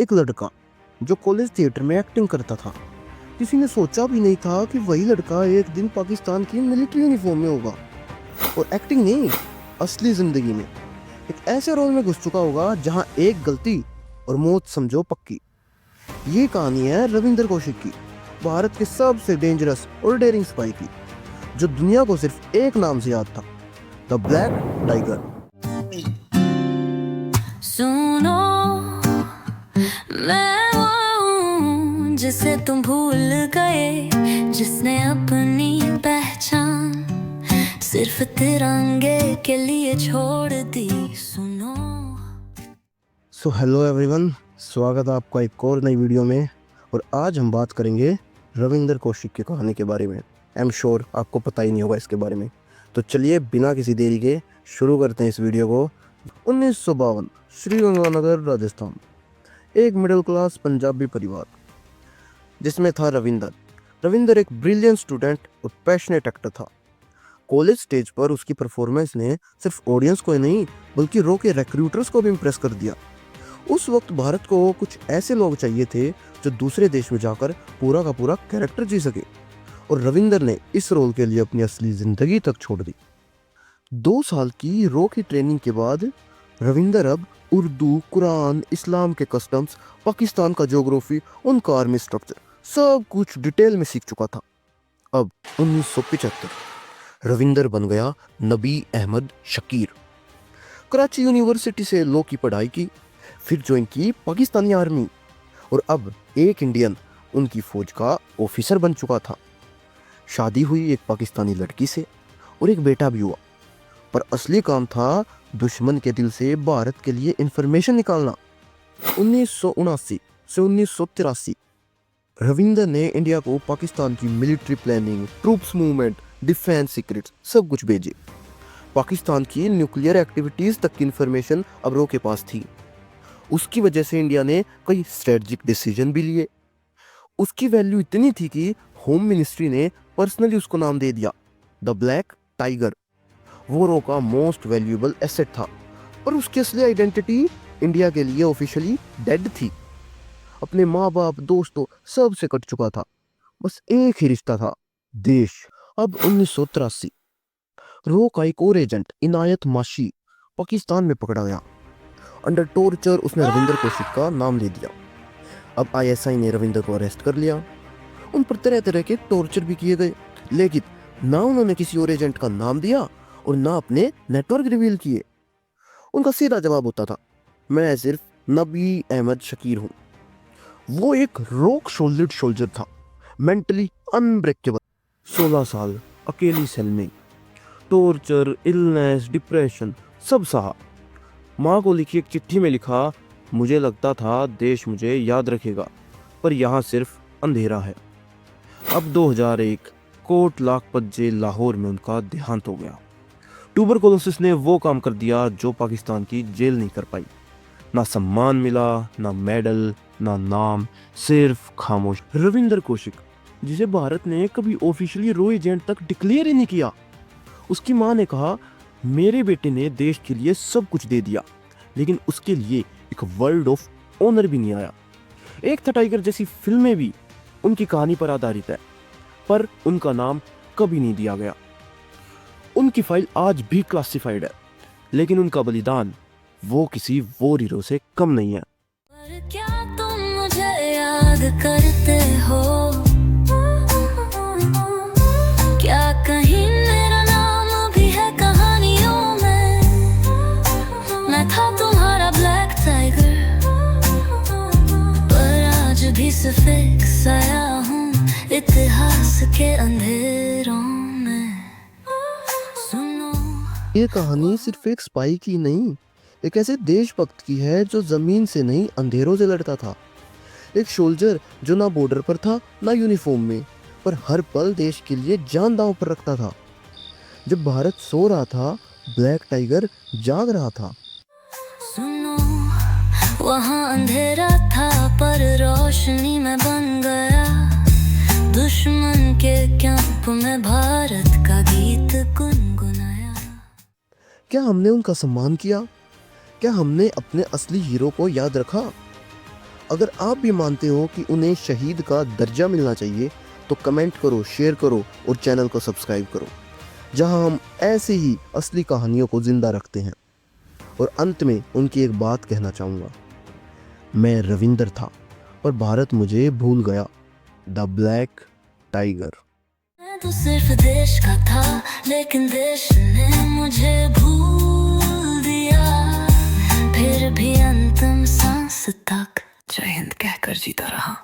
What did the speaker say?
एक लड़का जो कॉलेज थिएटर में एक्टिंग करता था। किसी ने सोचा भी नहीं था कि वही लड़का एक दिन पाकिस्तान की मिलिट्री यूनिफॉर्म में होगा और एक्टिंग नहीं, असली जिंदगी में एक ऐसे रोल में घुस चुका होगा जहां एक गलती और मौत समझो पक्की। ये कहानी है रविंदर कौशिक की, भारत के सबसे डेंजरस और डेयरिंग सिपाही की, जो दुनिया को सिर्फ एक नाम से याद था, द ब्लैक टाइगर। सुनो, मैं वो हूँ जिसे तुम भूल गए, जिसने अपनी पहचान सिर्फ तिरंगे के लिए छोड़ दी। सुनो। सो हेलो एवरीवन, स्वागत है आपका एक और नई वीडियो में। और आज हम बात करेंगे रविंदर कौशिक की कहानी के बारे में। आई एम श्योर आपको पता ही नहीं होगा इसके बारे में। तो चलिए बिना किसी देरी के शुरू करते हैं इस वीडियो को। 1952 श्रीगंगानगर राजस्थान, एक मिडिल क्लास पंजाबी परिवार जिसमें था रविंदर एक ब्रिलियंट स्टूडेंट और पैशनेट एक्टर था। कॉलेज स्टेज पर उसकी परफॉर्मेंस ने सिर्फ ऑडियंस को ही नहीं बल्कि रो के रिक्रूटर्स को भी इम्प्रेस कर दिया। उस वक्त भारत को कुछ ऐसे लोग चाहिए थे जो दूसरे देश में जाकर पूरा का पूरा कैरेक्टर जी सके, और रविंदर ने इस रोल के लिए अपनी असली जिंदगी तक छोड़ दी। 2 साल की रो की ट्रेनिंग के बाद रविंदर अब उर्दू, कुरान, इस्लाम के कस्टम्स, पाकिस्तान का ज्योग्राफी, उनका आर्मी स्ट्रक्चर सब कुछ डिटेल में सीख चुका था। अब 1975 रविंदर बन गया नबी अहमद शकीर। कराची यूनिवर्सिटी से लॉ की पढ़ाई की, फिर ज्वाइन की पाकिस्तानी आर्मी, और अब एक इंडियन उनकी फौज का ऑफिसर बन चुका था। शादी हुई एक पाकिस्तानी लड़की से और एक बेटा भी हुआ, पर असली काम था दुश्मन के दिल से भारत के लिए इंफॉर्मेशन निकालना। 1979 से 1983 रविंदर ने इंडिया को पाकिस्तान की military planning, troops movement, defence secrets सब कुछ भेजे। पाकिस्तान की न्यूक्लियर एक्टिविटीज तक की इंफॉर्मेशन अब रो के पास थी। उसकी वजह से इंडिया ने कई स्ट्रेटजिक डिसीजन भी लिए। उसकी वैल्यू इतनी थी कि होम मिनिस्ट्री ने पर्सनली उसको नाम दे दिया द ब्लैक टाइगर। वो रो का मोस्ट वैल्यूएबल एसेट था, पर उसकी असली आइडेंटिटी इंडिया के लिए ऑफिशियली डेड थी। अपने माँ बाप, दोस्तों सब से कट चुका था। बस एक ही रिश्ता था, देश। अब 1983 रो का एक और एजेंट इनायत माशी पाकिस्तान में पकड़ा गया। अंडर टॉर्चर उसने रविंदर कौशिक का नाम ले दिया। अब आईएसआई ने रविंदर को अरेस्ट कर लिया। उन पर तरह तरह के टॉर्चर भी किए गए, लेकिन ना उन्होंने किसी और एजेंट का नाम दिया और ना अपने नेटवर्क रिवील किए। उनका सीधा जवाब होता था, मैं सिर्फ नबी अहमद शकीर हूँ। वो एक रॉक शोल्डर्ड सोल्जर था, मेंटली अनब्रेकेबल। 16 साल अकेली सेल में, टॉर्चर, इलनेस, डिप्रेशन सब सहा। माँ को लिखी एक चिट्ठी में लिखा, मुझे लगता था देश मुझे याद रखेगा, पर यहाँ सिर्फ अंधेरा है। अब 2001 कोट लाखपत जेल लाहौर में उनका देहांत हो गया। ट्यूबरकुलोसिस ने वो काम कर दिया जो पाकिस्तान की जेल नहीं कर पाई। ना सम्मान मिला, ना मेडल, ना नाम, सिर्फ खामोश। रविंदर कौशिक, जिसे भारत ने कभी ऑफिशियली रो एजेंट तक डिक्लेयर ही नहीं किया। उसकी माँ ने कहा, मेरे बेटे ने देश के लिए सब कुछ दे दिया, लेकिन उसके लिए एक वर्ल्ड ऑफ ऑनर भी नहीं आया। एक था टाइगर जैसी फिल्में भी उनकी कहानी पर आधारित है, पर उनका नाम कभी नहीं दिया गया। उनकी फाइल आज भी क्लासिफाइड है, लेकिन उनका बलिदान वो किसी वॉर हीरो से कम नहीं है। पर क्या तुम मुझे याद करते हो? क्या कहीं मेरा नाम भी है कहानियों में? मैं था तुम्हारा ब्लैक टाइगर, पर आज भी सिर्फ एक साया हूँ इतिहास के अंधेरों में। सुनो, ये कहानी सिर्फ एक स्पाई की नहीं, एक ऐसे देशभक्त की है जो जमीन से नहीं अंधेरों से लड़ता था। एक सोल्जर जो ना बॉर्डर पर था ना यूनिफॉर्म में, पर हर पल देश के लिए जान दांव पर रखता था। जब भारत सो रहा था, ब्लैक टाइगर जाग रहा था। सुनो, वहाँ अंधेरा था पर रोशनी में बन गया। दुश्मन के कैंप में भारत का गीत गुनगुनाया। क्या हमने उनका सम्मान किया? क्या हमने अपने असली हीरो को याद रखा? अगर आप भी मानते हो कि उन्हें शहीद का दर्जा मिलना चाहिए तो कमेंट करो, शेयर करो और चैनल को सब्सक्राइब करो, जहां हम ऐसे ही असली कहानियों को जिंदा रखते हैं। और अंत में उनकी एक बात कहना चाहूँगा, मैं रविंदर था और भारत मुझे भूल गया। The black tiger. मैं तो सिर्फ देश का था, लेकिन देश ने मुझे भूल दिया। फिर भी अंतिम सांस तक जय हिंद कहकर जीता रहा।